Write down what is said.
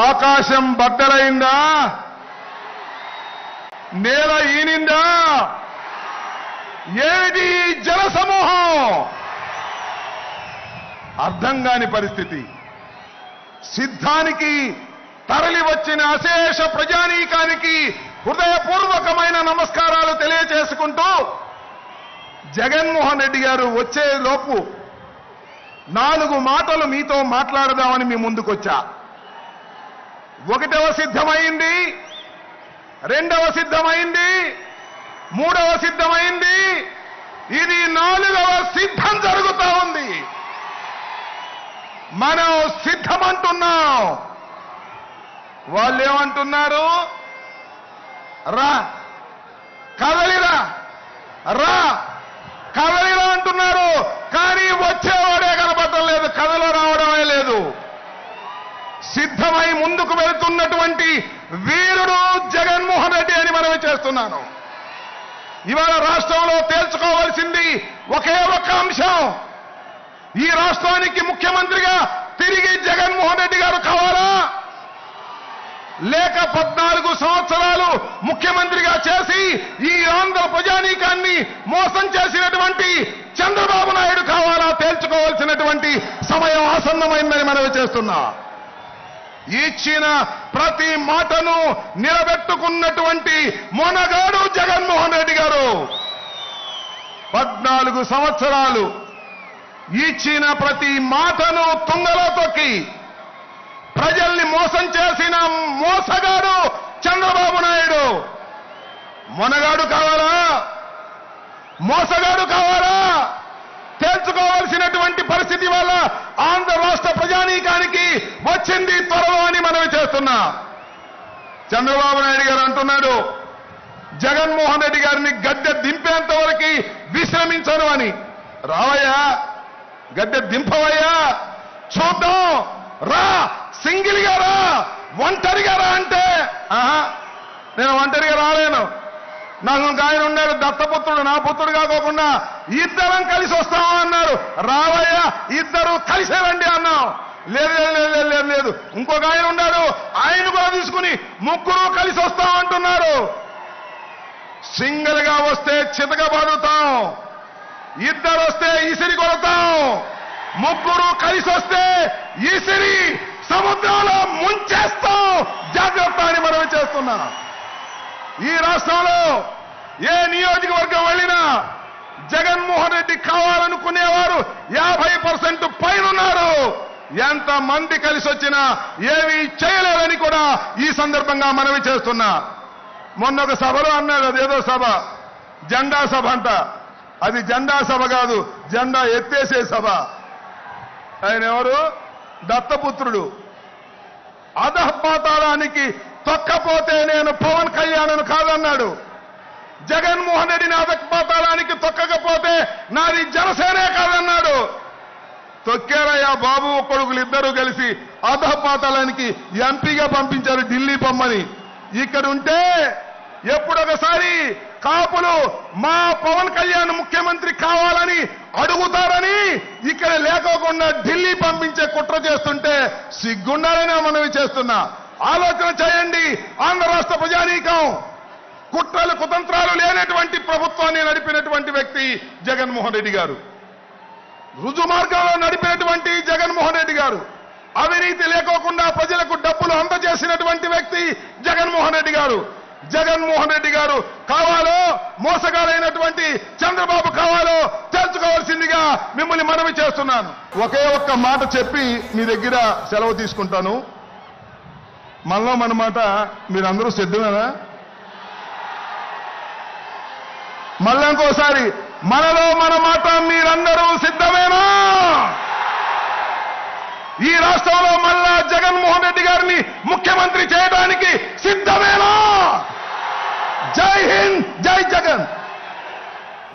ఆకాశం బద్దలైందా? నేల ఈనిందా? ఏది జనసమూహం? అర్థం కాని పరిస్థితి. సిద్ధానికి తరలి వచ్చిన అశేష ప్రజానీకానికి హృదయపూర్వకమైన నమస్కారాలు తెలియజేసుకుంటూ జగన్మోహన్ రెడ్డి గారు వచ్చే లోపు 4 మాటలు మీతో మాట్లాడదామని మీ ముందుకొచ్చా. 1వ సిద్ధమైంది, 2వ సిద్ధమైంది, 3వ సిద్ధమైంది, ఇది 4వ సిద్ధం జరుగుతా ఉంది. మనం సిద్ధమంటున్నాం. వాళ్ళు ఏమంటున్నారు? రా కదలిరా, రా కదలిరా అంటున్నారు. కానీ వచ్చేవాడే కనపడటం లేదు, కథలో రావడమే లేదు. సిద్ధమై ముందుకు వెళుతున్నటువంటి వీరుడు జగన్మోహన్ రెడ్డి అని మనమే చేస్తున్నాను. ఇవాళ రాష్ట్రంలో తేల్చుకోవాల్సింది ఒకే ఒక్క అంశం. ఈ రాష్ట్రానికి ముఖ్యమంత్రిగా తిరిగి జగన్మోహన్ రెడ్డి గారు కావాలా, లేక 14 సంవత్సరాలు ముఖ్యమంత్రిగా చేసి ఈ ఆంధ్ర ప్రజానీకాన్ని మోసం చేసినటువంటి చంద్రబాబు నాయుడు కావాలా? తేల్చుకోవాల్సినటువంటి సమయం ఆసన్నమైందని మనవి చేస్తున్నా. ఇచ్చిన ప్రతి మాటను నిలబెట్టుకున్నటువంటి మొనగాడు జగన్మోహన్ రెడ్డి గారు. 14 సంవత్సరాలు ఇచ్చిన ప్రతి మాటను తుంగలో తొక్కి ప్రజల్ని మోసం చేసిన మోసగాడు చంద్రబాబు నాయుడు. మొనగాడు కావాలా, మోసగాడు కావాలా? తేల్చుకోవాల్సినటువంటి పరిస్థితి వల్ల ఆంధ్ర రాష్ట్ర ప్రజానీకానికి వచ్చింది త్వరలో అని మనవి చేస్తున్నా. చంద్రబాబు నాయుడు గారు అంటున్నాడు జగన్మోహన్ రెడ్డి గారిని గద్దె దింపేంత వరకు విశ్రమించను అని. రావయ్యా, గద్దె దింపవయ్యా, చూద్దాం, రా, సింగిల్గా రా, ఒంటరిగా రా అంటే నేను ఒంటరిగా రాలేను. నాకు ఒక ఆయన ఉన్నాడు, దత్తపుత్రుడు, నా పుత్రుడు కాకోకుండా ఇద్దరం కలిసి వస్తాము అన్నారు. రావయ్యా, ఇద్దరు కలిసే రండి అన్నాం. లేదు లేదు లేదు లేదు. ఇంకొక ఆయన ఉన్నాడు, ఆయన కూడా తీసుకుని 3 కలిసి వస్తాం అంటున్నారు. సింగిల్ గా వస్తే చితకబడుతాం, 2 వస్తే ఇసిరి కొడతాం, 3 కలిసి వస్తే ఇసిరి సముద్రంలో ముంచేస్తాం. జాగ్రత్త అని మనం చేస్తున్నా. ఈ రాష్ట్రంలో ఏ నియోజకవర్గం వెళ్ళినా జగన్మోహన్ రెడ్డి కావాలనుకునేవారు 50% పైన ఉన్నారు. ఎంత మంది కలిసి వచ్చినా ఏమీ చేయలేదని కూడా ఈ సందర్భంగా మనవి చేస్తున్నా. మొన్న ఒక సభలో అన్నాడు, అదేదో సభ, జెండా సభ అంట. అది జెండా సభ కాదు, జెండా ఎత్తేసే సభ. ఆయన ఎవరు? దత్తపుత్రుడు. అధపాతాళానికి తొక్కపోతే నేను పవన్ కళ్యాణ్ కాదన్నాడు. జగన్మోహన్ రెడ్డిని అధపాతాళానికి తొక్కకపోతే నాది జనసేనే కాదన్నాడు. తొక్కారయ్యా బాబు కొడుకులు ఇద్దరూ కలిసి అధపాతాళానికి ఎంపీగా పంపించారు ఢిల్లీ పొమ్మని. ఇక్కడ ఉంటే ఎప్పుడొకసారి కాపులు మా పవన్ కళ్యాణ్ ముఖ్యమంత్రి కావాలని అడుగుతారని ఇక్కడ లేకోకుండా ఢిల్లీ పంపించే కుట్ర చేస్తుంటే సిగ్గుండాలని మనవి చేస్తున్నా. ఆలోచన చేయండి. ఆంధ్ర రాష్ట్ర ప్రజానీకం కుట్రలు కుతంత్రాలు లేనటువంటి ప్రభుత్వాన్ని నడిపినటువంటి వ్యక్తి జగన్మోహన్ రెడ్డి గారు. రుజు మార్గంలో నడిపినటువంటి జగన్మోహన్ రెడ్డి గారు. అవినీతి లేకోకుండా ప్రజలకు డబ్బులు అందజేసినటువంటి వ్యక్తి జగన్మోహన్ రెడ్డి గారు. జగన్మోహన్ రెడ్డి గారు కావాలో, మోసగారైనటువంటి చంద్రబాబు కావాలో తెలుసుకోవాల్సిందిగా మిమ్మల్ని మనవి చేస్తున్నాను. ఒకే ఒక్క మాట చెప్పి మీ దగ్గర సెలవు తీసుకుంటాను. మనలో మన మాట మీరందరూ సిద్ధమేనా? మళ్ళా ఇంకోసారి, మనలో మన మాట మీరందరూ సిద్ధమేనా? ఈ రాష్ట్రంలో మళ్ళా జగన్మోహన్ రెడ్డి గారిని ముఖ్యమంత్రి చేయడానికి సిద్ధమేనా? జై హింద్, జై జగన్.